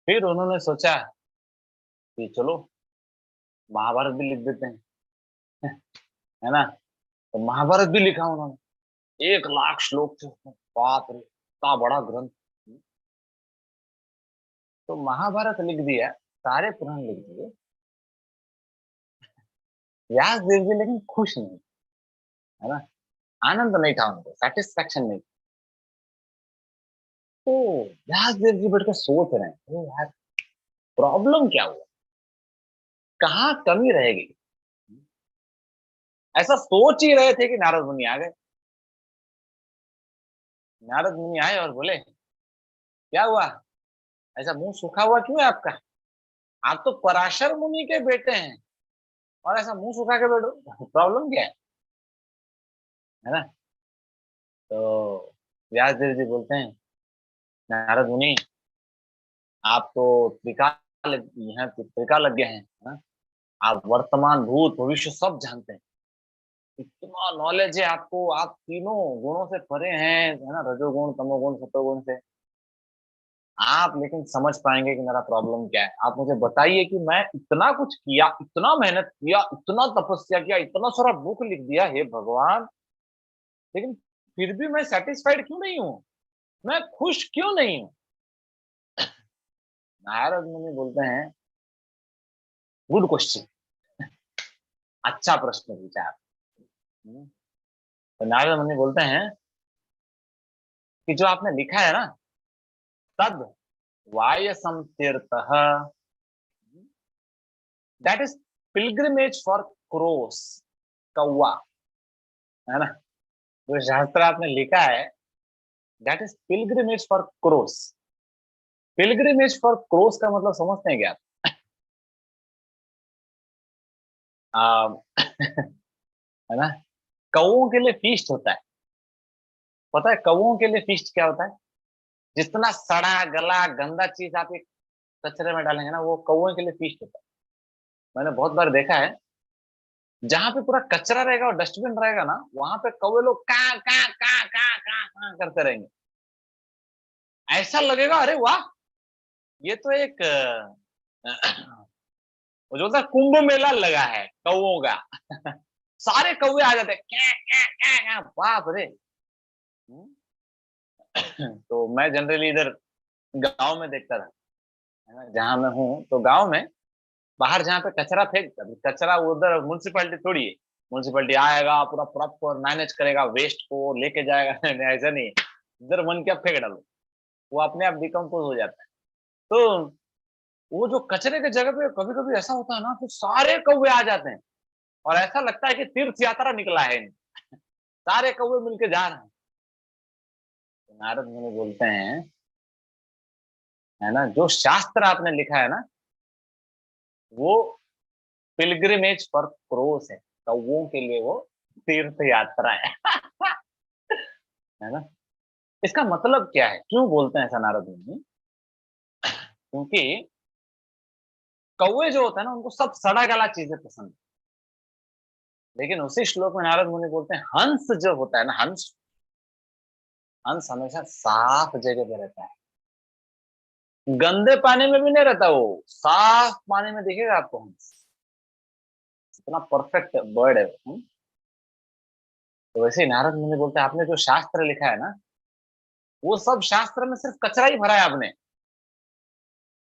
फिर उन्होंने सोचा कि चलो महाभारत भी लिख देते हैं, है ना। तो महाभारत भी लिखा उन्होंने, 1 लाख श्लोक थे उसमें। बाप रे, इतना बड़ा ग्रंथ। तो महाभारत लिख दिया, सारे पुराण लिख दिए। व्यास देव जी लेकिन खुश नहीं, है ना। आनंद नहीं था उनको, सेटिस्फेक्शन नहीं। तो व्यास देव जी बैठ कर सोच रहे हैं, अरे यार प्रॉब्लम क्या हुआ, कहाँ कमी रहेगी। ऐसा सोच ही रहे थे कि नारद मुनि आ गए। नारद मुनि आए और बोले, क्या हुआ, ऐसा मुंह सूखा हुआ क्यों है आपका? आप तो पराशर मुनि के बेटे हैं और ऐसा मुंह सुखा के बैठो, प्रॉब्लम क्या है ना। तो व्यास देव जी बोलते हैं, नारद मुनि आप तो यहाँ त्रिकालज्ञ हैं, है ना। आप वर्तमान भूत भविष्य सब जानते हैं, इतना नॉलेज है आपको, आप तीनों गुणों से परे हैं, है ना, रजोगुण तमोगुण सतोगुण से। आप लेकिन समझ पाएंगे कि मेरा प्रॉब्लम क्या है। आप मुझे बताइए कि मैं इतना कुछ किया, इतना मेहनत किया, इतना तपस्या किया, इतना सारा बुक लिख दिया, हे भगवान, लेकिन फिर भी मैं सेटिस्फाइड क्यों नहीं हूँ, मैं खुश क्यों नहीं हूँ। नारद मुनि बोलते हैं, गुड क्वेश्चन, अच्छा प्रश्न पूछा आप। तो नारद मुनि बोलते हैं कि जो आपने लिखा है ना, तद वायसम तीर्थ, that is pilgrimage for cross, कौवा, है ना। जो शास्त्र आपने लिखा है, that is pilgrimage for cross. Pilgrimage for cross का मतलब समझते हैं क्या आप? है ना, कौओं के लिए फीस्ट होता है। पता है कौओं के लिए फीस्ट क्या होता है? जितना सड़ा गला गंदा चीज आप एक कचरे में डालेंगे ना, वो कौओं के लिए फीस्ट होता है। मैंने बहुत बार देखा है, जहां पे पूरा कचरा रहेगा और डस्टबिन रहेगा ना, वहां पे कौवे लोग का करते रहेंगे। ऐसा लगेगा अरे वाह, ये तो एक वो जो होता है कुंभ मेला लगा है कौओं का। सारे कौवे आ जाते हैं, क्या बाप रे। तो मैं जनरली इधर गांव में देखता था, है ना, जहां मैं हूँ, तो गांव में बाहर जहाँ पे कचरा फेंक, अभी कचरा उधर म्यूनसिपैलिटी थोड़ी है, म्यूनसिपैलिटी आएगा पूरा प्रॉपर मैनेज करेगा, वेस्ट को लेके जाएगा। नहीं, ऐसा नहीं है। इधर मन क्या फेंक डालो, वो अपने आप डिकम्पोज हो जाता है। तो वो जो कचरे के जगह पे कभी कभी ऐसा होता है ना, तो सारे कौवे आ जाते हैं और ऐसा लगता है कि तीर्थ यात्रा निकला है। सारे कौवे मिलके जा रहे हैं। तो नारद मुनि बोलते हैं, है ना, जो शास्त्र आपने लिखा है ना, वो पिलग्रिमेज फॉर क्रोस है, कौवों के लिए वो तीर्थ यात्रा है। है ना। इसका मतलब क्या है, क्यों बोलते हैं ऐसा नारद मुनि? क्योंकि कौवे जो होता है ना, उनको सब सड़ा गला चीजें पसंद है। लेकिन उसी श्लोक में नारद मुनि बोलते हैं, हंस जो होता है ना, हंस, हंस हमेशा साफ जगह पे रहता है, गंदे पानी में भी नहीं रहता, वो साफ पानी में दिखेगा आपको हंस। इतना परफेक्ट बर्ड है वो। तो वैसे ही नारद मुनि बोलते हैं, आपने जो शास्त्र लिखा है ना, वो सब शास्त्र में सिर्फ कचरा ही भरा है आपने।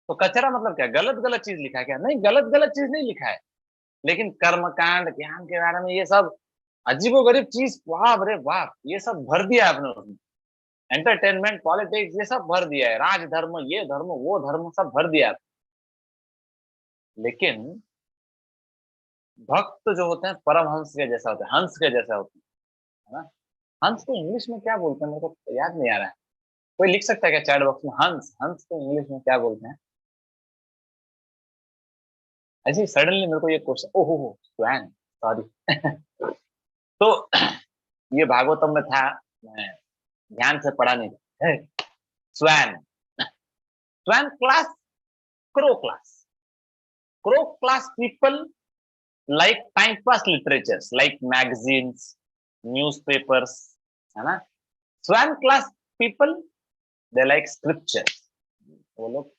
तो कचरा मतलब क्या, गलत गलत चीज लिखा है क्या? नहीं, गलत गलत चीज नहीं लिखा है, लेकिन कर्मकांड ज्ञान के बारे में ये सब अजीबोगरीब चीज, वाह रे वाह, ये सब भर दिया है आपने उसमें। एंटरटेनमेंट, पॉलिटिक्स, ये सब भर दिया है, राजधर्म, ये धर्म वो धर्म सब भर दिया है। लेकिन भक्त जो होते हैं परमहंस के जैसा होते हैं, हंस के जैसा होते हैं, है ना। हंस को इंग्लिश में क्या बोलते हैं, मेरे को याद नहीं आ रहा है। कोई लिख सकता है क्या चैट बॉक्स में, हंस, हंस को इंग्लिश में क्या बोलते हैं? ऐसे सडनली मेरे को ये क्वेश्चन, ओहो हो स्वैन, सॉरी। तो ये भागवतम में था, मैं ध्यान से पढ़ा नहीं था। Swan, swan class, crow class, crow class people like time pass literatures like magazines, newspapers, है ना। swan class people they like scriptures, वो लोग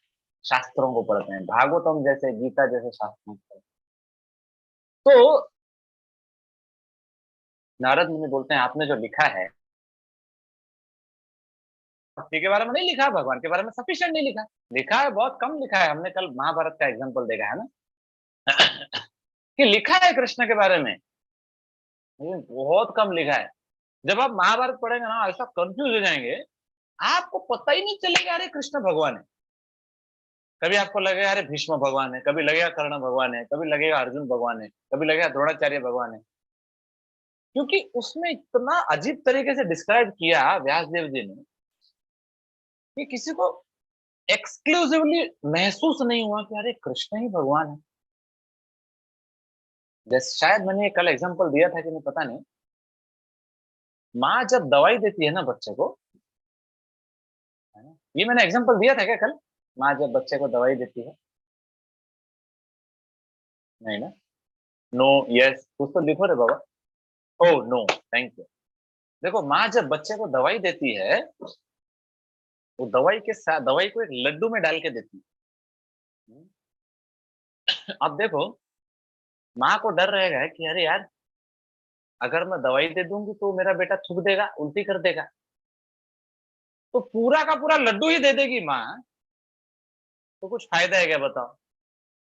शास्त्रों को पढ़ते हैं, भागवतम जैसे, गीता जैसे शास्त्रों को पढ़ते हैं। तो नारद मुनि बोलते हैं आपने जो लिखा है भक्ति के बारे में नहीं लिखा, भगवान के बारे में सफिशिएंट नहीं लिखा। लिखा है बहुत कम लिखा है, हमने कल महाभारत का एग्जाम्पल देखा है ना कि लिखा है कृष्ण के बारे में, लेकिन बहुत कम लिखा है। जब आप महाभारत पढ़ेंगे ना ऐसा कंफ्यूज हो जाएंगे, आपको पता ही नहीं चलेगा अरे कृष्ण भगवान है। कभी आपको लगेगा अरे भीष्म भगवान है, कभी लगेगा कर्ण भगवान है, कभी लगेगा अर्जुन भगवान है, कभी लगेगा द्रोणाचार्य भगवान है। क्योंकि उसमें इतना अजीब तरीके से डिस्क्राइब किया व्यास देव जी ने कि किसी को एक्सक्लूसिवली महसूस नहीं हुआ कि अरे कृष्ण ही भगवान है। जैसे शायद मैंने कल एग्जांपल दिया था कि नहीं पता नहीं, माँ जब दवाई देती है ना बच्चे को, है ना, ये मैंने एग्जांपल दिया था क्या कल? माँ जब बच्चे को दवाई देती है, नहीं ना? नो, यस, कुछ तो लिखो रे बाबा। Oh no, thank you. देखो माँ जब बच्चे को दवाई देती है, वो दवाई के साथ दवाई को एक लड्डू में डाल के देती है। अब देखो माँ को डर रहेगा कि अरे यार अगर मैं दवाई दे दूंगी तो मेरा बेटा थूक देगा, उल्टी कर देगा, तो पूरा का पूरा लड्डू ही दे देगी माँ, तो कुछ फायदा है क्या बताओ?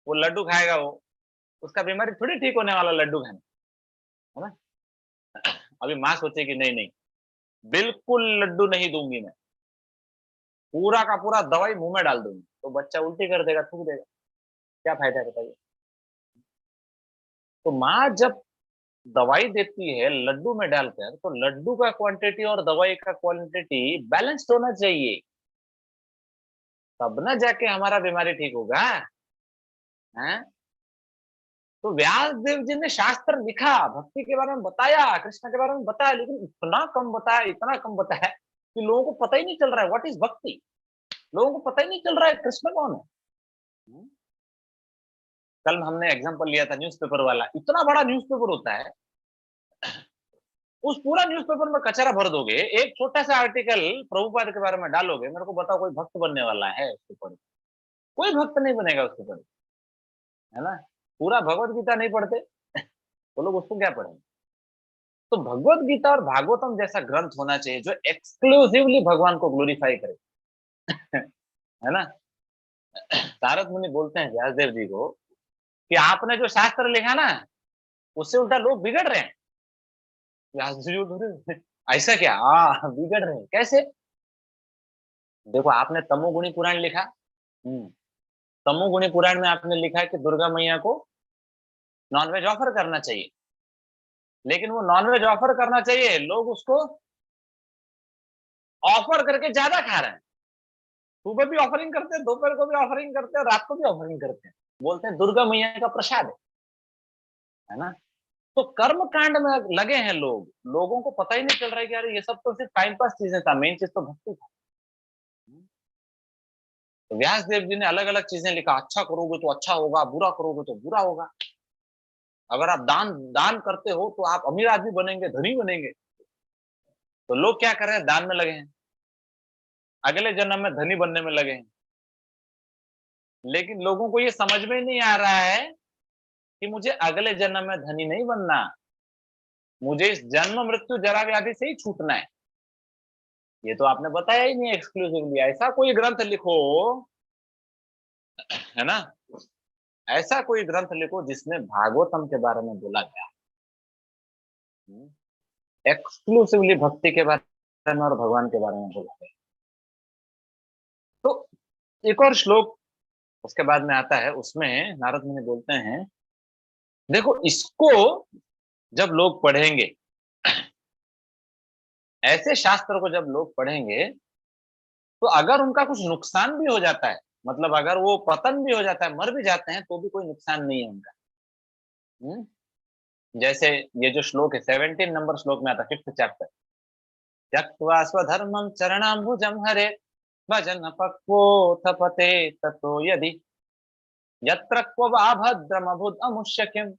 वो लड्डू खाएगा, वो उसका बीमारी थोड़ी ठीक होने वाला लड्डू खाने, है ना? अभी माँ सोचेगी नहीं नहीं, बिल्कुल लड्डू नहीं दूंगी मैं, पूरा का पूरा दवाई मुंह में डाल दूंगी, तो बच्चा उल्टी कर देगा, थूक देगा, क्या फायदा है बताइए? तो माँ जब दवाई देती है लड्डू में डालकर, तो लड्डू का क्वांटिटी और दवाई का क्वांटिटी बैलेंस्ड होना चाहिए, तब ना जाके हमारा बीमारी ठीक होगा, हैं? तो व्यास देव जी ने शास्त्र लिखा, भक्ति के बारे में बताया, कृष्ण के बारे में बताया, लेकिन इतना कम बताया, इतना कम बताया कि लोगों को पता ही नहीं चल रहा है व्हाट इज भक्ति। लोगों को पता ही नहीं चल रहा है कृष्ण कौन है। हम्म? कल हमने एग्जांपल लिया था न्यूज़पेपर वाला, इतना बड़ा न्यूज़पेपर होता है, उस पूरा न्यूज़पेपर में कचरा भर दोगे, एक छोटा सा आर्टिकल प्रभुपाद के बारे में डालोगे, मेरे को बताओ कोई भक्त बनने वाला है उसके ऊपर? कोई भक्त नहीं बनेगा उसके ऊपर, है ना? पूरा भगवत गीता नहीं पढ़ते तो लोग उसको क्या पढ़ेंगे? तो भगवत गीता और भागवतम जैसा ग्रंथ होना चाहिए जो एक्सक्लूसिवली भगवान को ग्लोरीफाई करे है ना? तारक मुनि बोलते हैं व्यासदेव जी को कि आपने जो शास्त्र लिखा ना, उससे उल्टा लोग बिगड़ रहे हैं। व्यास जी बोल रहे हैं, ऐसा क्या? हाँ बिगड़ रहे हैं, कैसे? देखो आपने तमोगुणी पुराण लिखा। हम्म, तमोगुणी पुराण में आपने लिखा है कि दुर्गा मैया को नॉनवेज ऑफर करना चाहिए, लेकिन वो नॉनवेज ऑफर करना चाहिए, लोग उसको ऑफर करके ज्यादा खा रहे हैं। सुबह भी ऑफरिंग करते हैं, दोपहर को भी ऑफरिंग करते हैं, रात को भी ऑफरिंग करते हैं, बोलते हैं दुर्गा मैया का प्रसाद है ना? तो कर्म कांड में लगे हैं लोग, लोगों को पता ही नहीं चल रहा है कि यार ये सब तो सिर्फ टाइम पास चीजें था, मेन चीज तो भक्ति था। तो व्यास देव जी ने अलग अलग चीजें लिखा, अच्छा करोगे तो अच्छा होगा, बुरा करोगे तो बुरा होगा। अगर आप दान दान करते हो तो आप अमीर आदमी बनेंगे, धनी बनेंगे। तो लोग क्या कर रहे हैं, दान में लगे हैं, अगले जन्म में धनी बनने में लगे हैं। लेकिन लोगों को ये समझ में ही नहीं आ रहा है कि मुझे अगले जन्म में धनी नहीं बनना, मुझे इस जन्म मृत्यु जरा व्याधि से ही छूटना है। ये तो आपने बताया ही नहीं एक्सक्लूसिवली, ऐसा कोई ग्रंथ लिखो, है ना? ऐसा कोई ग्रंथ लिखो जिसमें भागवतम के बारे में बोला गया, एक्सक्लूसिवली भक्ति के बारे में और भगवान के बारे में बोला गया। तो एक और श्लोक उसके बाद में आता है, उसमें नारद मुनि बोलते हैं देखो इसको जब लोग पढ़ेंगे, ऐसे शास्त्र को जब लोग पढ़ेंगे, तो अगर उनका कुछ नुकसान भी हो जाता है, मतलब अगर वो पतन भी हो जाता है, मर भी जाते हैं, तो भी कोई नुकसान नहीं है उनका। हम्म? जैसे ये जो श्लोक है 17 नंबर श्लोक में आता है, 5th चैप्टर, त्यक्त्वा स्वधर्मं चरणाम्बुजं हरे भजन पक्वोऽथ पते ततो यदि यत्र क्व वा भद्रमभुद् अमुष्यकिम्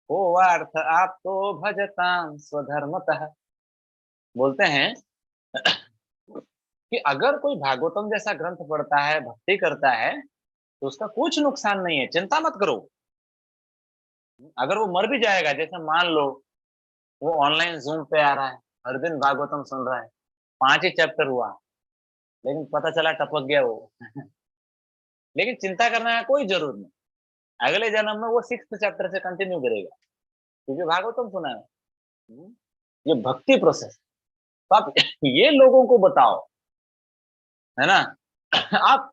को वार्थ आप्तो भजतां स्वधर्मतः। बोलते हैं कि अगर कोई भागवतम जैसा ग्रंथ पढ़ता है, भक्ति करता है, तो उसका कुछ नुकसान नहीं है, चिंता मत करो। अगर वो मर भी जाएगा, जैसे मान लो वो ऑनलाइन जूम पे आ रहा है, हर दिन भागवतम सुन रहा है, 5 ही चैप्टर हुआ, लेकिन पता चला टपक गया वो। लेकिन चिंता करने का कोई जरूरत नहीं, अगले जन्म में वो 6th चैप्टर से कंटिन्यू करेगा, क्योंकि भागवतम सुना है। हम्म, ये भक्ति प्रोसेस। तो आप ये लोगों को बताओ, है ना। आप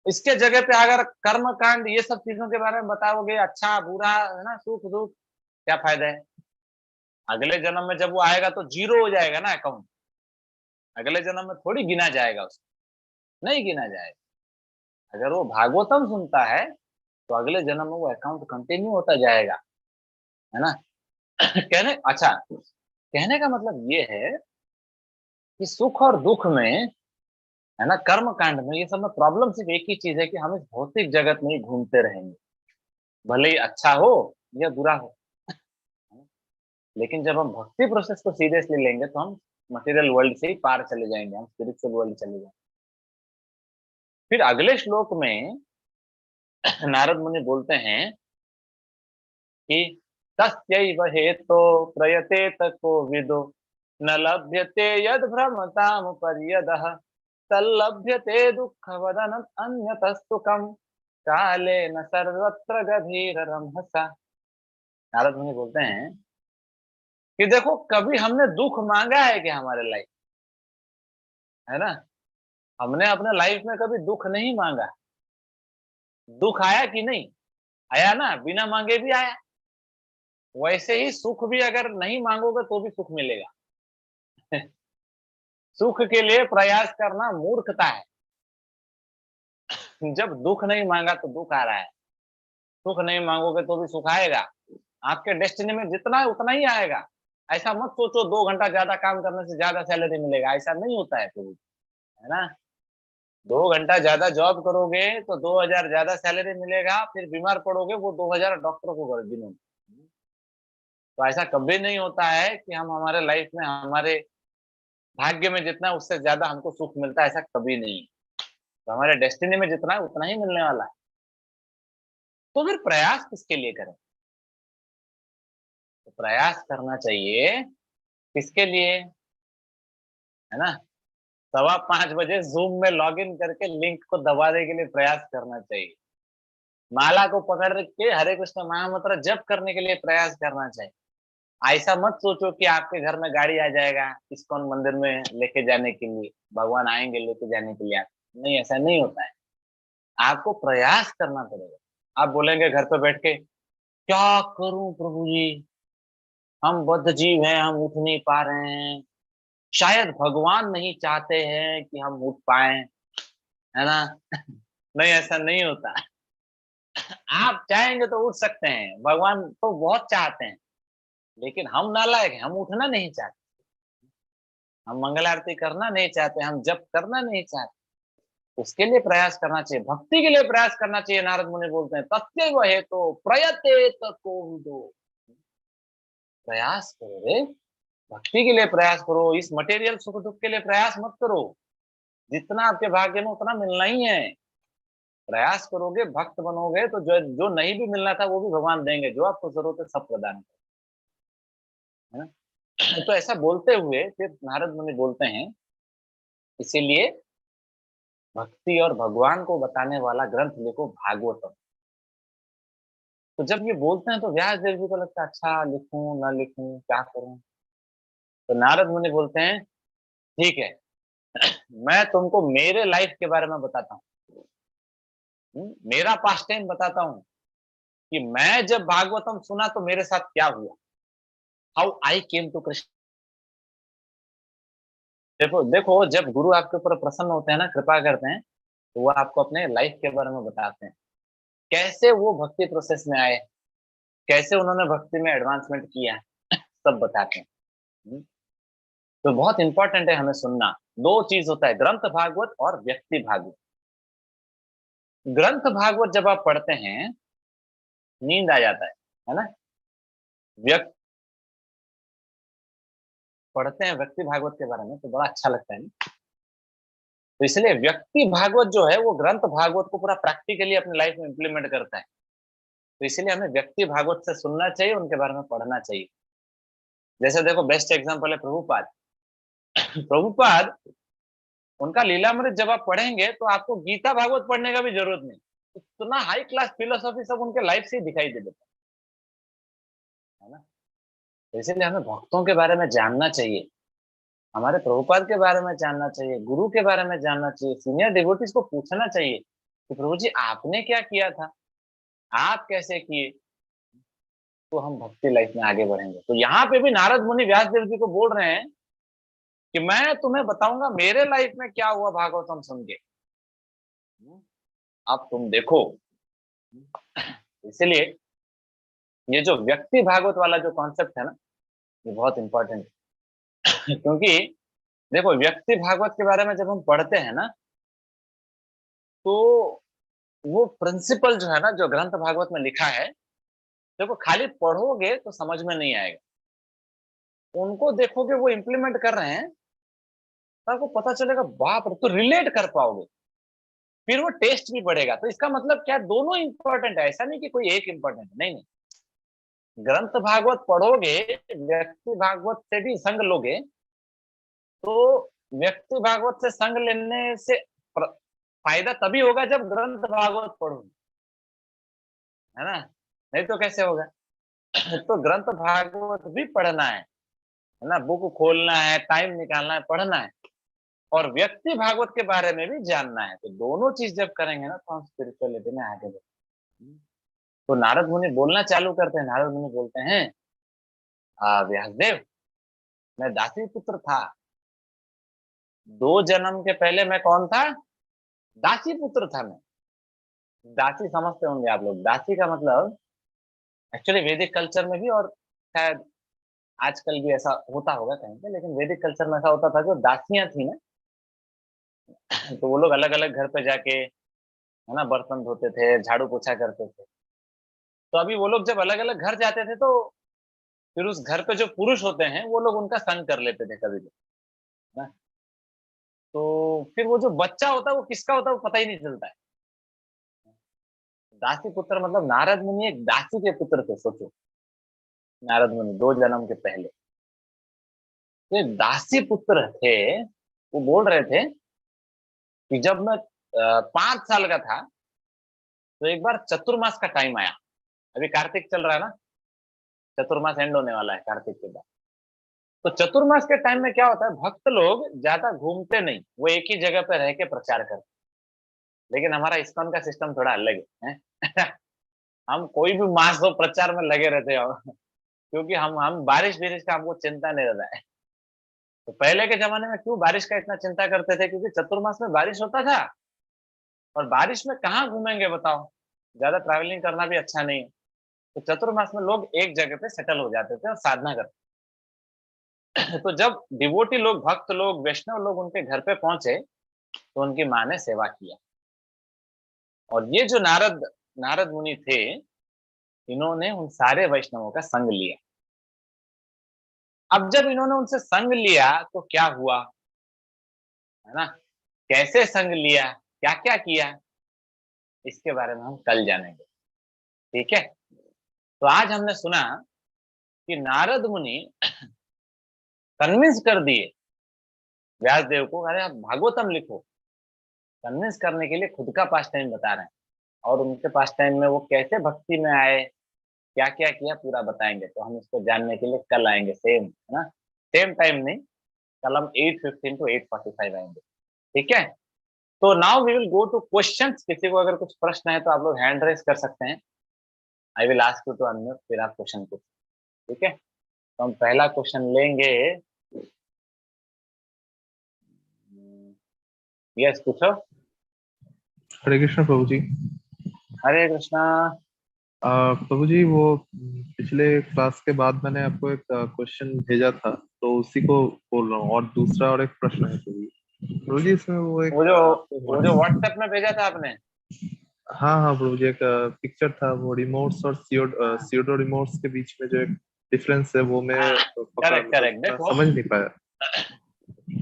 इसके जगह पे अगर कर्म कांड ये सब चीजों के बारे में बताओगे, अच्छा बुरा, है ना, सुख दुख, क्या फायदा है। अगले जन्म में जब वो आएगा तो जीरो हो जाएगा ना अकाउंट, अगले जन्म में थोड़ी गिना जाएगा उसको, नहीं गिना जाएगा। अगर वो भागवतम सुनता है तो अगले जन्म में वो अकाउंट कंटिन्यू होता जाएगा, है ना। कहने अच्छा, कहने का मतलब ये है कि सुख और दुख में, है ना, कर्म कांड में, ये सब में प्रॉब्लम सिर्फ एक ही चीज है कि हम इस भौतिक जगत में ही घूमते रहेंगे, भले ही अच्छा हो या बुरा हो। लेकिन जब हम भक्ति प्रोसेस को सीरियसली लेंगे तो हम मटेरियल वर्ल्ड से ही पार चले जाएंगे, हम स्पिरिचुअल वर्ल्ड चले जाएंगे। फिर अगले श्लोक में नारद मुनि बोलते हैं कि तस्यैव हेतो प्रयतेत को विदो न लभ्यते यद भ्रमताम पर्यदः तल्लभ्यते दुःख वदन अन्यतस्तुकम काले न सर्वत्र गभीर रमहसा। नारद मुनि बोलते हैं कि देखो, कभी हमने दुख मांगा है कि हमारे लाइफ, है ना, हमने अपने लाइफ में कभी दुख नहीं मांगा। दुख आया कि नहीं, आया ना, बिना मांगे भी आया। वैसे ही सुख भी अगर नहीं मांगोगे तो भी सुख मिलेगा। सुख के लिए प्रयास करना मूर्खता है। जब दुख नहीं मांगा तो दुख आ रहा है, सुख नहीं मांगोगे तो भी सुख आएगा। आपके डेस्टिनी में जितना है उतना ही आएगा। ऐसा मत सोचो 2 घंटा ज्यादा काम करने से ज्यादा सैलरी मिलेगा, ऐसा नहीं होता है कभी, है ना। 2 घंटा ज्यादा जॉब करोगे तो 2,000 ज्यादा सैलरी मिलेगा, फिर बीमार पड़ोगे वो 2,000 डॉक्टर को कर दिनों में। तो ऐसा कभी नहीं होता है कि हम हमारे लाइफ में हमारे भाग्य में जितना है उससे ज्यादा हमको सुख मिलता है, ऐसा कभी नहीं। तो हमारे डेस्टिनी में जितना है उतना ही मिलने वाला है। तो फिर प्रयास किसके लिए करें। तो प्रयास करना चाहिए किसके लिए, है ना। 4:15 बजे जूम में लॉग इन करके लिंक को दबाने के लिए प्रयास करना चाहिए। माला को पकड़ के हरे कृष्ण महामंत्र जप करने के लिए प्रयास करना चाहिए। ऐसा मत सोचो कि आपके घर में गाड़ी आ जाएगा इस्कॉन मंदिर में लेके जाने के लिए, भगवान आएंगे लेके जाने के लिए। नहीं, ऐसा नहीं होता है। आपको प्रयास करना पड़ेगा। आप बोलेंगे घर पे बैठ के, क्या करूं प्रभु जी, हम बद्ध जीव हैं, हम उठ नहीं पा रहे हैं, शायद भगवान नहीं चाहते हैं कि हम उठ पाए, है ना। नहीं, ऐसा नहीं होता। आप चाहेंगे तो उठ सकते हैं, भगवान तो बहुत चाहते हैं, लेकिन हम नालायक हैं, हम उठना नहीं चाहते, हम मंगल आरती करना नहीं चाहते, हम जप करना नहीं चाहते। उसके लिए प्रयास करना चाहिए, भक्ति के लिए प्रयास करना चाहिए। नारद मुनि बोलते हैं तस्यैव हेतो प्रयतेत कोविदो। प्रयास करो रे, भक्ति के लिए प्रयास करो, इस मटेरियल सुख दुख के लिए प्रयास मत करो। जितना आपके भाग्य में उतना मिलना ही है। प्रयास करोगे, भक्त बनोगे तो जो जो नहीं भी मिलना था वो भी भगवान देंगे, जो आपको जरूरत है सब प्रदान करें, है ना। तो ऐसा बोलते हुए फिर नारद मुनि बोलते हैं, इसीलिए भक्ति और भगवान को बताने वाला ग्रंथ लिखो भागवतम। तो जब ये बोलते हैं तो व्यास देव जी को लगता है अच्छा लिखूं ना लिखूं, क्या करूं। तो नारद मुनि बोलते हैं ठीक है, मैं तुमको मेरे लाइफ के बारे में बताता हूँ। मेरा पास्ट टाइम बताता हूँ कि मैं जब भागवतम सुना तो मेरे साथ क्या हुआ, how I came to Krishna. देखो देखो, जब गुरु आपके ऊपर प्रसन्न होते हैं ना, कृपा करते हैं, तो वो आपको अपने लाइफ के बारे में बताते हैं, कैसे वो भक्ति प्रोसेस में आए, कैसे उन्होंने भक्ति में एडवांसमेंट किया, सब बताते हैं। हम्म, तो बहुत इंपॉर्टेंट है हमें सुनना। दो चीज होता है, ग्रंथ भागवत और व्यक्ति भागवत। ग्रंथ भागवत जब आप पढ़ते हैं नींद आ जाता है ना। व्यक्ति पढ़ते हैं व्यक्ति भागवत के बारे में तो बड़ा अच्छा लगता है ना? तो इसलिए व्यक्ति भागवत जो है वो ग्रंथ भागवत को पूरा प्रैक्टिकली अपनी लाइफ में इंप्लीमेंट करता है। तो इसलिए हमें व्यक्ति भागवत से सुनना चाहिए, उनके बारे में पढ़ना चाहिए। जैसे देखो बेस्ट एग्जांपल है प्रभुपाद। प्रभुपाद, उनका लीलामृत जब आप पढ़ेंगे तो आपको गीता भागवत पढ़ने का भी जरूरत नहीं, इतना हाई क्लास फिलोसॉफी सब उनके लाइफ से ही दिखाई दे देता है ना। तो इसीलिए हमें भक्तों के बारे में जानना चाहिए, हमारे प्रभुपाद के बारे में जानना चाहिए, गुरु के बारे में जानना चाहिए, सीनियर डिवोटीज को पूछना चाहिए कि प्रभु जी आपने क्या किया था, आप कैसे किए, तो हम भक्ति लाइफ में आगे बढ़ेंगे। तो यहाँ पे भी नारद मुनि व्यास देव जी को बोल रहे हैं कि मैं तुम्हें बताऊंगा मेरे लाइफ में क्या हुआ भागवतम सुन के, अब तुम देखो। इसलिए ये जो व्यक्ति भागवत वाला जो कॉन्सेप्ट है ना, ये बहुत इंपॉर्टेंट है। क्योंकि देखो व्यक्ति भागवत के बारे में जब हम पढ़ते हैं ना, तो वो प्रिंसिपल जो है ना, जो ग्रंथ भागवत में लिखा है, देखो खाली पढ़ोगे तो समझ में नहीं आएगा, उनको देखोगे वो इंप्लीमेंट कर रहे हैं तो आपको पता चलेगा, बाप रे, तो रिलेट कर पाओगे, फिर वो टेस्ट भी बढ़ेगा। तो इसका मतलब क्या, दोनों इंपॉर्टेंट है, ऐसा नहीं कि कोई एक इंपॉर्टेंट है, नहीं नहीं। ग्रंथ भागवत पढ़ोगे, व्यक्ति भागवत से भी संग लोगे, तो व्यक्ति भागवत से संग लेने से फायदा तभी होगा जब ग्रंथ भागवत पढ़ोगे, है ना, नहीं तो कैसे होगा। तो ग्रंथ भागवत भी पढ़ना है ना, बुक खोलना है, टाइम निकालना है, पढ़ना है, और व्यक्ति भागवत के बारे में भी जानना है। तो दोनों चीज जब करेंगे ना तो हम स्पिरिचुअलिटी में आगे बढ़ेंगे। तो नारद मुनि बोलना चालू करते हैं, नारद मुनि बोलते हैं, व्यासदेव, मैं दासी पुत्र था, 2 जन्म के पहले मैं कौन था, दासी पुत्र था मैं। दासी समझते होंगे आप लोग, दासी का मतलब एक्चुअली वैदिक कल्चर में भी, और शायद आजकल भी ऐसा होता होगा कहीं पे, लेकिन वैदिक कल्चर में ऐसा होता था, जो दासियां थी ना, तो वो लोग अलग अलग घर पे जाके, है ना, बर्तन धोते थे, झाड़ू पोछा करते थे। तो अभी वो लोग जब अलग अलग घर जाते थे, तो फिर उस घर पे जो पुरुष होते हैं वो लोग उनका संग कर लेते थे कभी कभी, है ना। तो फिर वो जो बच्चा होता है वो किसका होता है वो पता ही नहीं चलता है। दासी पुत्र मतलब नारद मुनि एक दासी के पुत्र थे, सोचो, नारद मुनि 2 जन्म के पहले तो एक दासी पुत्र थे। वो बोल रहे थे कि जब मैं 5 साल का था, तो एक बार चतुर्मास का टाइम आया, अभी कार्तिक चल रहा है ना, चतुर्मास एंड होने वाला है कार्तिक के बाद। तो चतुर्मास के टाइम में क्या होता है, भक्त लोग ज्यादा घूमते नहीं, वो एक ही जगह पे रह के प्रचार करते। लेकिन हमारा इस्कॉन का सिस्टम थोड़ा अलग है। हम कोई भी मास हो प्रचार में लगे रहते हैं, क्योंकि हम बारिश बिरिश का हमको चिंता नहीं रहता है। तो पहले के जमाने में क्यों बारिश का इतना चिंता करते थे, क्योंकि चतुर्मास में बारिश होता था, और बारिश में कहाँ घूमेंगे बताओ, ज्यादा ट्रैवलिंग करना भी अच्छा नहीं है। तो चतुर्मास में लोग एक जगह पे सेटल हो जाते थे और साधना करते। तो जब डिवोटी लोग, भक्त लोग, वैष्णव लोग उनके घर पे पहुंचे, तो उनकी माँ ने सेवा किया। और ये जो नारद नारद मुनि थे, इन्होंने उन सारे वैष्णवों का संग लिया। अब जब इन्होंने उनसे संग लिया तो क्या हुआ, है ना, कैसे संग लिया, क्या क्या किया, इसके बारे में हम कल जानेंगे, ठीक है। तो आज हमने सुना कि नारद मुनि कन्विंस कर दिए व्यास देव को, अरे आप भागवतम लिखो। कन्विंस करने के लिए खुद का पास टाइम बता रहे हैं, और उनके पास टाइम में वो कैसे भक्ति में आए, क्या क्या किया, पूरा बताएंगे। तो हम इसको जानने के लिए कल आएंगे, सेम, है ना, सेम टाइम नहीं, कल हम 8:15 to 8:45 आएंगे, ठीक है। तो now we will go to questions. किसी को अगर कुछ प्रश्न है तो आप लोग हैंड रेस कर सकते हैं। I will ask you to unmute, फिर आप क्वेश्चन पूछ, ठीक है। तो हम पहला क्वेश्चन लेंगे। यस, पूछो। हरे कृष्ण प्रभु जी। हरे कृष्णा। प्रभु जी, वो पिछले क्लास के बाद मैंने आपको एक क्वेश्चन भेजा था, तो उसी को बोल रहा हूँ। और दूसरा और एक प्रश्न है प्रभु जी। प्रभु जी, इसमें वो एक वो जो वो जो आपको व्हाट्सएप में भेजा था आपने। हाँ हाँ प्रभु जी, एक पिक्चर था, वो रिमोट्स और हाँ, सीओडो रिमोट्स के बीच में जो एक डिफरेंस है, वो मैं पकड़ा, करेक्ट मतलब करेक्ट। मैं देखो समझ नहीं पाया।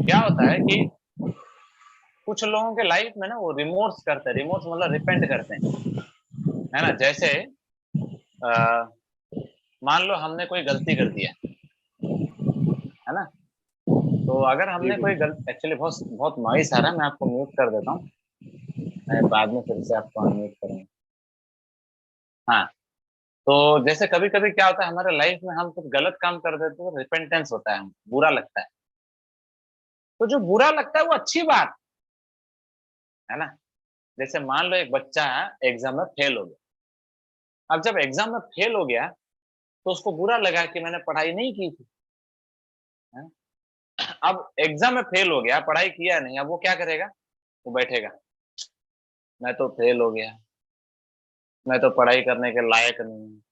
क्या होता है कि कुछ लोगों के लाइफ में ना वो रिमोर्स करते हैं, रिमोर्स मतलब रिपेंट करते हैं, है ना। जैसे आ, मान लो हमने कोई गलती कर दिया, है ना। तो अगर जी हमने कोई गुरुजी। गलती, एक्चुअली बहुत बहुत नॉइस आ रहा है, मैं आपको म्यूट कर देता हूँ, मैं बाद में फिर से आपको अनम्यूट करूंगा। हाँ, तो जैसे कभी कभी क्या होता है हमारे लाइफ में, हम कुछ गलत काम कर देते हैं, रिपेंटेंस होता है, बुरा लगता है। तो जो बुरा लगता है वो अच्छी बात है ना। जैसे मान लो एक बच्चा एग्जाम में फेल हो गया। अब जब एग्जाम में फेल हो गया तो उसको बुरा लगा कि मैंने पढ़ाई नहीं की थी, है? अब एग्जाम में फेल हो गया, पढ़ाई किया नहीं, अब वो क्या करेगा? वो बैठेगा, मैं तो फेल हो गया, मैं तो पढ़ाई करने के लायक नहीं हूँ,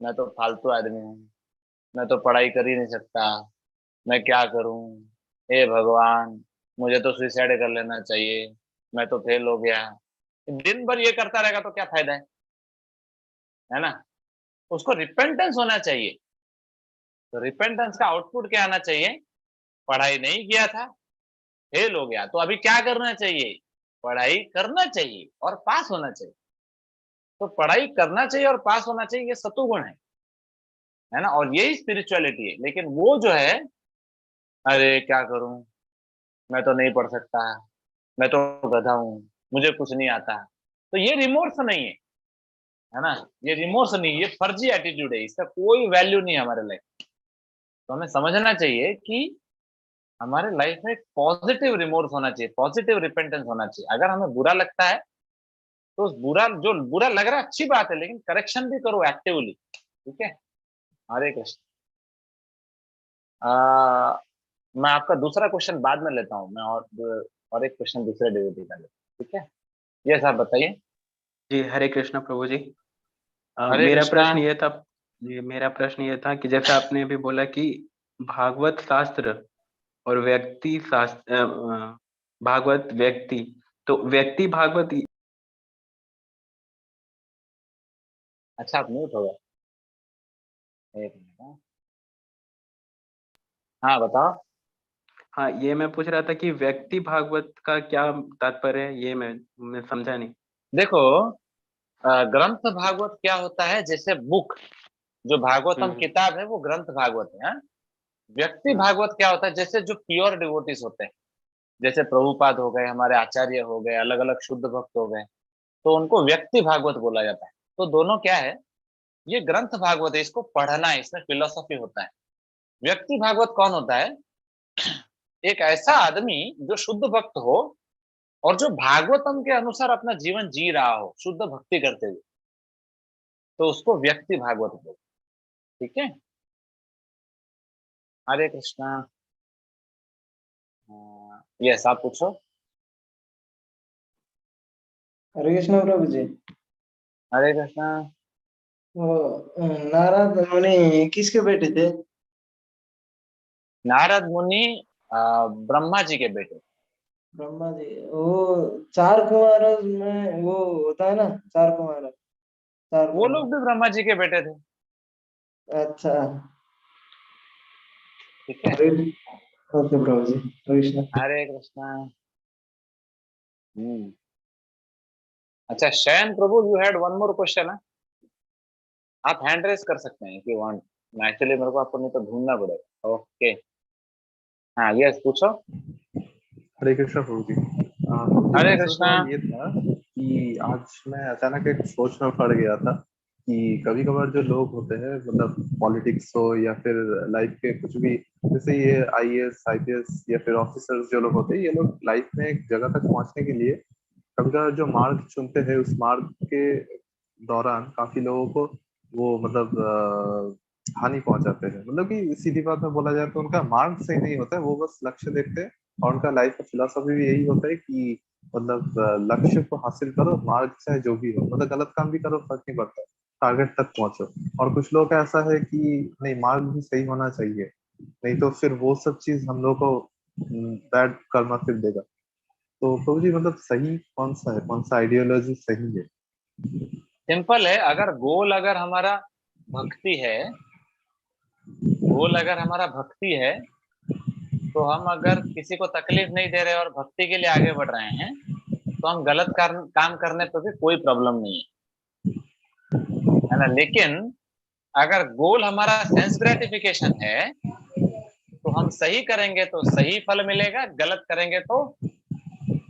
मैं तो फालतू आदमी हूँ, मैं तो पढ़ाई कर ही नहीं सकता, मैं क्या करूँ, हे भगवान, मुझे तो सुसाइड कर लेना चाहिए, मैं तो फेल हो गया। दिन भर ये करता रहेगा तो क्या फायदा है ना। उसको रिपेंटेंस होना चाहिए। तो रिपेंटेंस का आउटपुट क्या आना चाहिए? पढ़ाई नहीं किया था, फेल हो गया, तो अभी क्या करना चाहिए? पढ़ाई करना चाहिए और पास होना चाहिए। तो पढ़ाई करना चाहिए और पास होना चाहिए, ये सतुगुण है ना, और यही स्पिरिचुअलिटी है। लेकिन वो जो है, अरे क्या करूं, मैं तो नहीं पढ़ सकता, मैं तो गधा हूं, मुझे कुछ नहीं आता, तो ये रिमोर्स नहीं है ना। ये रिमोर्स नहीं, ये फर्जी एटीट्यूड है, इसका कोई वैल्यू नहीं है हमारे लाइफ। तो हमें समझना चाहिए कि हमारे लाइफ में एक पॉजिटिव रिमोर्स होना चाहिए, पॉजिटिव रिपेंटेंस होना चाहिए। अगर हमें बुरा लगता है तो उस बुरा, जो बुरा लग रहा है अच्छी बात है, लेकिन करेक्शन भी करो एक्टिवली, ठीक है। हरे कृष्ण। आ, मैं आपका दूसरा क्वेश्चन बाद में लेता हूँ, मैं और एक क्वेश्चन दूसरे डिविटी का लेता हूँ, ठीक है। ये साहब बताइए। जी, हरे कृष्ण प्रभु जी। हरे मेरा कृष्णा। प्रश्न ये था जी, मेरा प्रश्न ये था कि जैसे आपने अभी बोला कि भागवत शास्त्र और व्यक्ति शास्त्र, भागवत व्यक्ति, तो व्यक्ति भागवत। अच्छा, आप म्यूट हो गए, एक मिनट हाँ बताओ। हाँ, ये मैं पूछ रहा था कि व्यक्ति भागवत का क्या तात्पर्य है, ये मैं समझा नहीं। देखो, ग्रंथ भागवत क्या होता है, जैसे बुक, जो भागवतम हम्म। किताब है वो ग्रंथ भागवत है, हाँ? व्यक्ति हाँ। भागवत क्या होता है, जैसे जो प्योर डिवोटीज होते हैं, जैसे प्रभुपाद हो गए, हमारे आचार्य हो गए, अलग अलग शुद्ध भक्त हो गए, तो उनको व्यक्ति भागवत बोला जाता है। तो दोनों क्या है, ये ग्रंथ भागवत है, इसको पढ़ना है, इसमें फिलोसॉफी होता है। व्यक्ति भागवत कौन होता है? एक ऐसा आदमी जो शुद्ध भक्त हो और जो भागवतम के अनुसार अपना जीवन जी रहा हो शुद्ध भक्ति करते हुए, तो उसको व्यक्ति भागवत बोलते हैं, ठीक है। हरे कृष्णा। यस, आप पूछो। हरे कृष्ण प्रभु जी। हरे कृष्णा। वो नारद मुनि किसके बेटे थे? नारद मुनि ब्रह्मा जी के बेटे। ब्रह्मा जी। वो चार कुमारों में वो होता है ना, चार कुमार, चार वो कुमार। लोग भी ब्रह्मा जी के बेटे थे, अच्छा। ठीक है। हरे, ओके प्रभु जी, कृष्ण। हरे कृष्णा। हम्म। अच्छा, Shayan Prabhu, you had one more question है, आप हैंड रेस कर सकते हैं if you want। मैं एक्चुअली, मेरे को आपको नहीं तो ढूंढना पड़ेगा, ओके। हाँ, यस पूछो। हरे कृष्ण प्रभु जी। प्रभु जी हरे दूसरा कृष्णा। सवाल ये था कि आज मैं अचानक एक सोच में पड़ गया था कि कभी कभार जो लोग होते हैं, मतलब पॉलिटिक्स हो या फिर लाइफ के कुछ भी, जैसे ये आईएएस आईपीएस या फिर ऑफिसर्स जो लोग होते हैं, ये लोग लाइफ में एक जगह तक पहुंचने के लिए कभी कभार जो मार्ग चुनते हैं, उस मार्ग के दौरान काफी लोगों को वो मतलब हानि पहुंचाते हैं। मतलब कि सीधी बात में बोला जाए तो उनका मार्ग सही नहीं होता है, वो बस लक्ष्य देखते हैं। और उनका लाइफ का फिलोसफी भी यही होता है कि मतलब लक्ष्य को हासिल करो, मार्ग चाहे जो भी हो, मतलब गलत काम भी करो, फर्क नहीं पड़ता, टारगेट तक पहुंचो। और कुछ लोग का ऐसा है कि नहीं, मार्ग भी सही होना चाहिए, नहीं तो फिर वो सब चीज हम लोग को बैड कर्मा फिर देगा। तो प्रभु जी मतलब सही कौन सा है, कौन सा आइडियोलॉजी सही है? सिंपल है, अगर गोल, अगर हमारा भक्ति है, गोल अगर हमारा भक्ति है, तो हम अगर किसी को तकलीफ नहीं दे रहे और भक्ति के लिए आगे बढ़ रहे हैं तो हम गलत काम करने पे भी कोई प्रॉब्लम नहीं है ना। लेकिन अगर गोल हमारा सेंस ग्रेटिफिकेशन है तो हम सही करेंगे तो सही फल मिलेगा, गलत करेंगे तो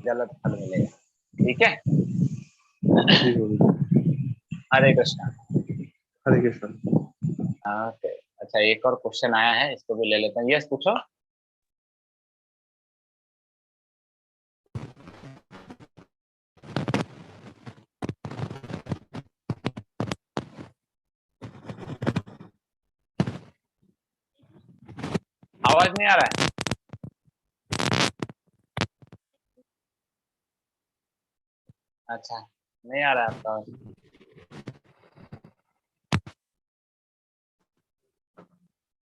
गलत फल मिलेगा। ठीक है। जी गुरुजी। हरे कृष्णा। हरे कृष्ण। ओके, अच्छा एक और क्वेश्चन आया है, इसको भी ले लेते हैं। यस पूछो। आवाज नहीं आ रहा है? अच्छा, नहीं आ रहा है आपका आवाज।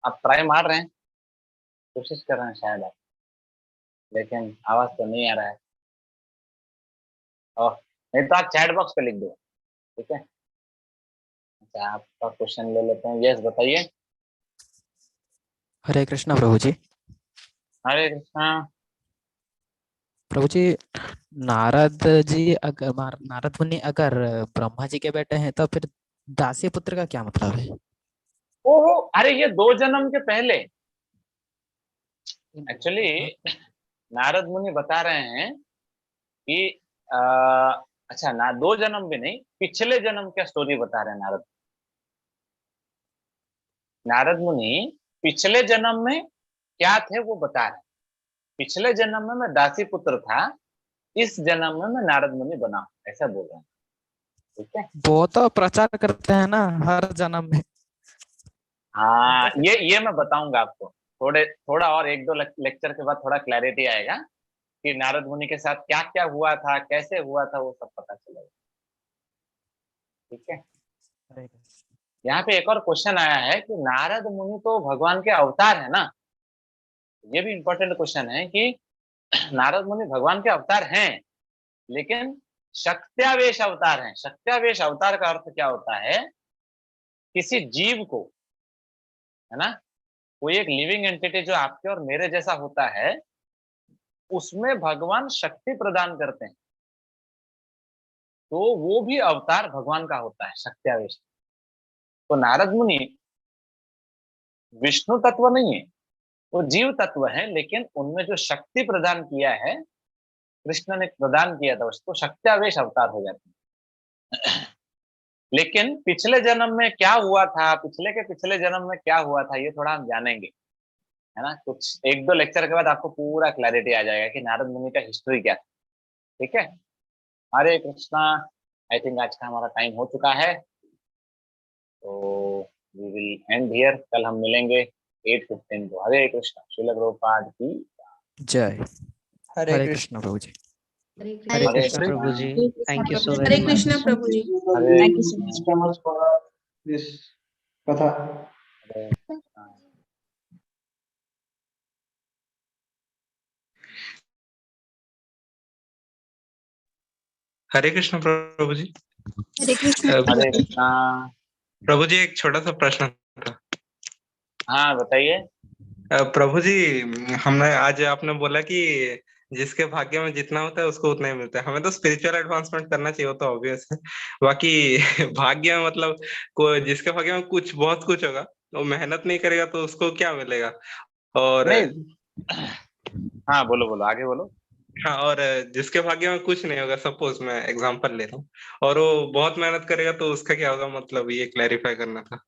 आप ट्राई मार रहे हैं, कोशिश कर रहे हैं शायद आप, लेकिन आवाज तो नहीं आ रहा है। ओह, नहीं तो आप चैट बॉक्स पे लिख दो। ठीक है। अच्छा, आपका क्वेश्चन ले लेते हैं। यस बताइए। हरे कृष्णा प्रभु जी। हरे कृष्णा। प्रभु जी, नारद जी अगर नारद मुनि अगर ब्रह्मा जी के बेटे हैं तो फिर दासी पुत्र का क्या मतलब है? ओहो, अरे ये 2 जन्म के पहले एक्चुअली नारद मुनि बता रहे हैं कि आ, अच्छा ना 2 जन्म भी नहीं, पिछले जन्म का स्टोरी बता रहे हैं नारद मुनि पिछले जन्म में क्या थे वो बता रहे हैं। पिछले जन्म में मैं दासी पुत्र था, इस जन्म में मैं नारद मुनि बना हूं, ऐसा बोल रहे हैं। ठीक है। वो तो प्रचार करते हैं ना हर जन्म में। हाँ, ये मैं बताऊंगा आपको। थोड़ा और 1-2 लेक्चर के बाद थोड़ा क्लैरिटी आएगा कि नारद मुनि के साथ क्या क्या हुआ था, कैसे हुआ था, वो सब पता चलेगा। ठीक है। हरे कृष्ण। यहाँ पे एक और क्वेश्चन आया है कि नारद मुनि तो भगवान के अवतार है ना। ये भी इंपॉर्टेंट क्वेश्चन है कि नारद मुनि भगवान के अवतार हैं, लेकिन शक्त्यावेश अवतार हैं। शक्त्यावेश अवतार का अर्थ क्या होता है? किसी जीव को, है ना, कोई एक लिविंग एंटिटी जो आपके और मेरे जैसा होता है, उसमें भगवान शक्ति प्रदान करते हैं, तो वो भी अवतार भगवान का होता है, शक्त्यावेश। तो नारद मुनि विष्णु तत्व नहीं है, वो जीव तत्व है, लेकिन उनमें जो शक्ति प्रदान किया है, कृष्ण ने प्रदान किया था उसको, शक्त्यावेश अवतार हो जाते हैं। लेकिन पिछले जन्म में क्या हुआ था, पिछले के पिछले जन्म में क्या हुआ था, ये थोड़ा हम जानेंगे, है ना। कुछ 1-2 लेक्चर के बाद आपको पूरा क्लैरिटी आ जाएगा कि नारद मुनि का हिस्ट्री क्या था। ठीक है। हरे कृष्णा। आई थिंक आज का हमारा टाइम हो चुका है, तो वी विल एंड हियर। कल हम मिलेंगे 8:15 को। हरे कृष्णा। श्रील प्रभुपाद की जय। हरे हरे कृष्ण। कृष्ण प्रभु जी। हरे हरे कृष्ण प्रभु जी। Thank you so Hare very much. Krishna प्रभु जी। Hare thank you so much. so much for this कथा। हरे कृष्णा। हरे कृष्ण प्रभु जी। हरे कृष्ण हरे कृष्णा। प्रभु जी एक छोटा सा प्रश्न था। हाँ बताइए। प्रभु जी, हमने आज आपने बोला कि जिसके भाग्य में जितना होता है उसको उतना ही मिलता है। हमें तो स्पिरिचुअल एडवांसमेंट करना चाहिए, वो तो ऑब्वियस है। बाकी भाग्य में मतलब जिसके भाग्य में कुछ बहुत कुछ होगा, वो मेहनत नहीं करेगा तो उसको क्या मिलेगा? और नहीं, हाँ बोलो बोलो, आगे बोलो। हाँ, और जिसके भाग्य में कुछ नहीं होगा, सपोज मैं एग्जांपल ले रहा हूँ, और वो बहुत मेहनत करेगा तो उसका क्या होगा? मतलब ये क्लैरिफाई करना था।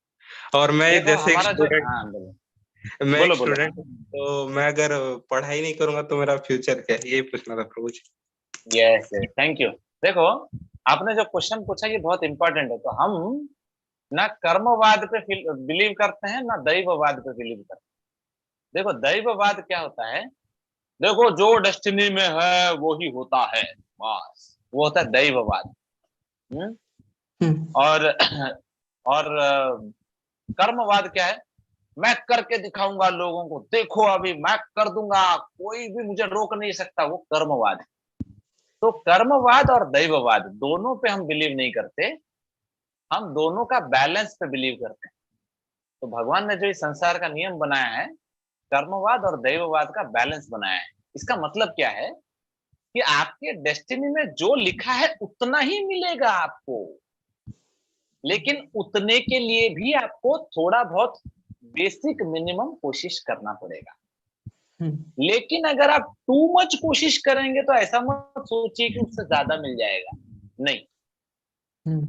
और मैं देखो जैसे एक हमारा जो, स्टूडेंट हाँ बोलो मैं एक बोलो बोलो। स्टूडेंट हूँ, तो मैं अगर पढ़ाई नहीं करूंगा तो मेरा फ्यूचर क्या है? ये पूछना था प्रभु जी। Yes yes, thank you. देखो, आपने जो क्वेश्चन पूछा ये बहुत इंपॉर्टेंट है। तो हम ना कर्मवाद पे बिलीव करते हैं, ना दैववाद पे बिलीव करते हैं। देखो दैववाद क्या होता है? देखो जो डेस्टिनी में है वो ही होता है, बस वो होता है दैववाद। और कर्मवाद क्या है? मैं करके दिखाऊंगा लोगों को, देखो अभी मैं कर दूंगा, कोई भी मुझे रोक नहीं सकता, वो कर्मवाद है। तो कर्मवाद और दैववाद दोनों पे हम बिलीव नहीं करते, हम दोनों का बैलेंस पे बिलीव करते हैं। तो भगवान ने जो इस संसार का नियम बनाया है कर्मवाद और दैववाद का बैलेंस बनाया है। इसका मतलब क्या है कि आपके डेस्टिनी में जो लिखा है उतना ही मिलेगा आपको, लेकिन उतने के लिए भी आपको थोड़ा बहुत बेसिक मिनिमम कोशिश करना पड़ेगा। लेकिन अगर आप टू मच कोशिश करेंगे तो ऐसा मत सोचिए कि उससे ज्यादा मिल जाएगा, नहीं।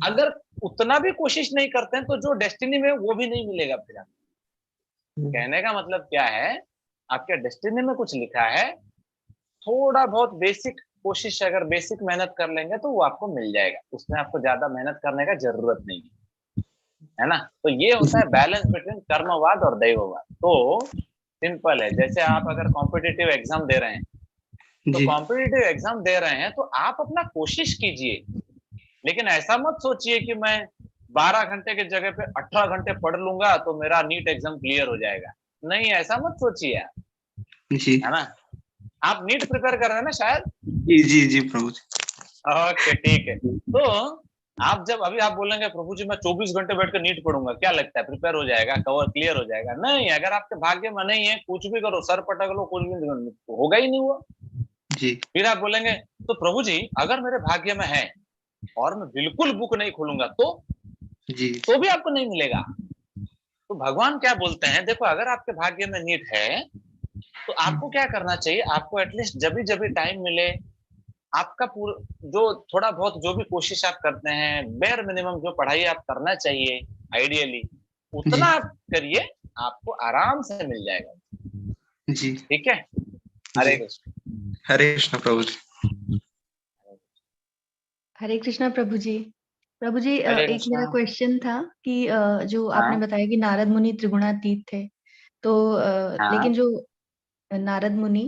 अगर उतना भी कोशिश नहीं करते हैं तो जो डेस्टिनी में वो भी नहीं मिलेगा फिर आपको। कहने का मतलब क्या है, आपके डेस्टिनी में कुछ लिखा है, थोड़ा बहुत बेसिक कोशिश अगर बेसिक मेहनत कर लेंगे तो वो आपको मिल जाएगा, उसमें आपको ज्यादा मेहनत करने का जरूरत नहीं है ना। तो ये होता है बैलेंस बिटवीन कर्मवाद और दैववाद। तो सिंपल है, जैसे आप अगर कॉम्पिटिटिव एग्जाम दे रहे हैं, तो जी कॉम्पिटिटिव एग्जाम दे रहे हैं तो आप अपना कोशिश कीजिए, लेकिन ऐसा मत सोचिए कि मैं 12 घंटे की जगह पे 18 घंटे पढ़ लूंगा तो मेरा नीट एग्जाम क्लियर हो जाएगा। नहीं, ऐसा मत सोचिए आप, जी है ना। आप नीट प्रिपेयर कर रहे हैं ना शायद? जी प्रभु जी। ओके, ठीक है। तो आप जब अभी आप बोलेंगे प्रभु जी मैं 24 घंटे बैठ कर नीट पढ़ूंगा, क्या लगता है प्रिपेयर हो जाएगा, कवर क्लियर हो जाएगा? नहीं, अगर आपके भाग्य में नहीं है, कुछ भी करो, सर पटक लो, कुछ भी होगा ही नहीं हुआ। जी फिर आप बोलेंगे तो प्रभु जी अगर मेरे भाग्य में है और मैं बिल्कुल बुक नहीं खोलूंगा जी तो भी आपको नहीं मिलेगा। तो भगवान क्या बोलते हैं, देखो अगर आपके भाग्य में नीट है तो आपको क्या करना चाहिए, आपको एटलीस्ट जब भी टाइम मिले, आपका पूरा जो थोड़ा बहुत जो भी कोशिश आप करते हैं, बेयर मिनिमम जो पढ़ाई आप करना चाहिए आइडियली, उतना जी आप करिए, आपको आराम से मिल जाएगा। जी ठीक है। हरे जी कृष्ण। हरे कृष्ण प्रभु जी। हरे कृष्णा प्रभु जी। प्रभु जी हरे एक कृष्णा। मेरा क्वेश्चन था कि जो आपने हाँ बताया कि नारद मुनि त्रिगुणातीत थे, तो हाँ लेकिन जो नारद मुनि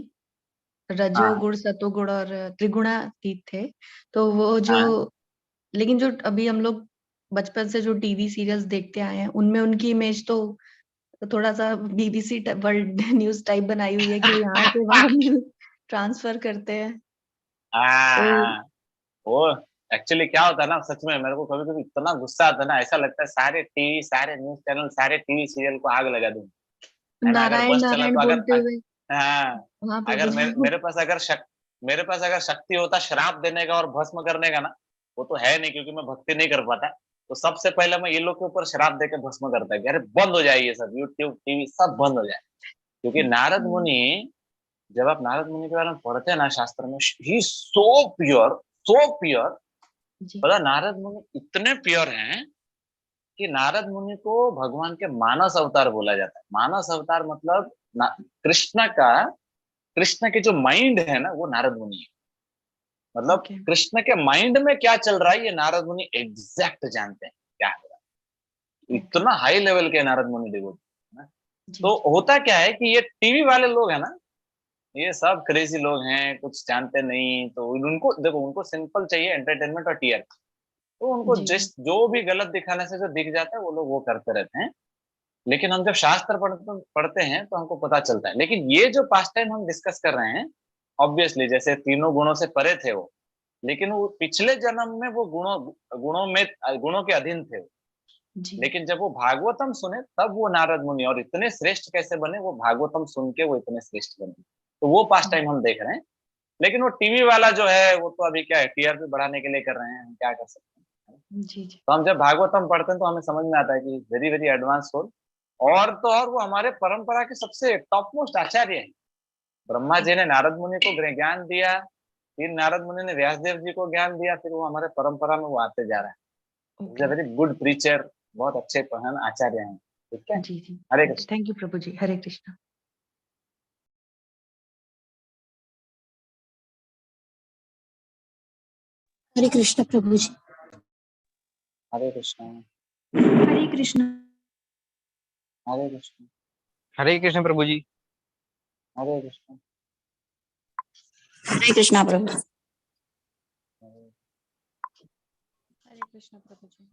हाँ रजोगुण सतोगुण और त्रिगुणातीत थे, तो वो जो हाँ लेकिन जो अभी हम लोग बचपन से जो टीवी सीरियल्स देखते आए हैं उनमें उनकी इमेज तो थोड़ा सा बीबीसी वर्ल्ड न्यूज टाइप बनाई हुई है कि वो यहाँ से वहां न्यूज ट्रांसफर करते हैं। तो हाँ। वो एक्चुअली क्या होता है ना, सच में मेरे को कभी कभी इतना गुस्सा आता है ना, ऐसा लगता है सारे टीवी, सारे न्यूज चैनल, सारे टीवी सीरियल को आग लगा दूं, है ना। अगर नारायण बस चला नारायण तो बोलते हुए हाँ, हाँ प्रभु अगर जी। मेरे पास अगर शक्ति होता श्राप देने का और भस्म करने का ना, वो तो है नहीं क्योंकि मैं भक्ति नहीं कर पाता, तो सबसे पहले मैं ये लोग के ऊपर श्राप देके भस्म करता है कि अरे बंद हो जाए ये सब, यूट्यूब टीवी सब बंद हो जाए। क्योंकि नारद मुनि, जब आप नारद मुनि के बारे में पढ़ते हैं ना शास्त्र में, ही सो प्योर, सो प्योर। जी पता, नारद मुनि इतने प्योर हैं कि नारद मुनि को भगवान के मानस अवतार बोला जाता है। मानस अवतार मतलब कृष्ण का, कृष्ण के जो माइंड है ना वो नारद मुनि है। मतलब ओके कृष्ण के माइंड में क्या चल रहा है ये नारद मुनि एग्जैक्ट जानते हैं क्या हो रहा है। ओके इतना हाई लेवल के नारद मुनि डिवोटी। जी तो होता क्या है कि ये टीवी वाले लोग हैं ना, ये सब क्रेजी लोग हैं, कुछ जानते नहीं, तो उनको देखो, उनको सिंपल चाहिए एंटरटेनमेंट और टीआर, तो उनको जी जिस जो भी गलत दिखाने से जो दिख जाता है वो लोग वो करते रहते हैं। लेकिन हम जब शास्त्र पढ़ते हैं तो हमको पता चलता है। लेकिन ये जो पास्ट टाइम हम डिस्कस कर रहे हैं, ऑब्वियसली जैसे तीनों गुणों से परे थे वो, लेकिन वो पिछले जन्म में वो गुणों के अधीन थे। जी लेकिन जब वो भागवतम सुने तब वो नारद मुनि, और इतने श्रेष्ठ कैसे बने, वो भागवतम सुन के वो इतने श्रेष्ठ बने। तो वो पास्ट टाइम हम देख रहे हैं। लेकिन वो टीवी वाला जो है वो तो अभी क्या है, टीआरपी बढ़ाने के लिए कर रहे हैं, हम क्या कर सकते हैं। जी जी तो हम जब भागवतम पढ़ते हैं तो हमें समझ में आता है कि वेरी वेरी एडवांस सोल। और तो और वो हमारे परंपरा के सबसे टॉप मोस्ट आचार्य हैं। ब्रह्मा जी ने नारद मुनि को ज्ञान दिया, फिर नारद मुनि ने व्यासदेव जी को ज्ञान दिया, फिर वो हमारे परंपरा में वो आते जा रहा है। Is a okay very good preacher, बहुत अच्छे पहन आचार्य हैं। ठीक है। जी जी Hare okay Krishna. Thank you प्रभु जी। हरे कृष्णा। हरे कृष्ण प्रभु जी। हरे कृष्ण। हरे कृष्ण। हरे कृष्ण। हरे कृष्ण प्रभु जी। हरे कृष्ण। हरे कृष्णा प्रभु। हरे हरे कृष्णा प्रभु जी।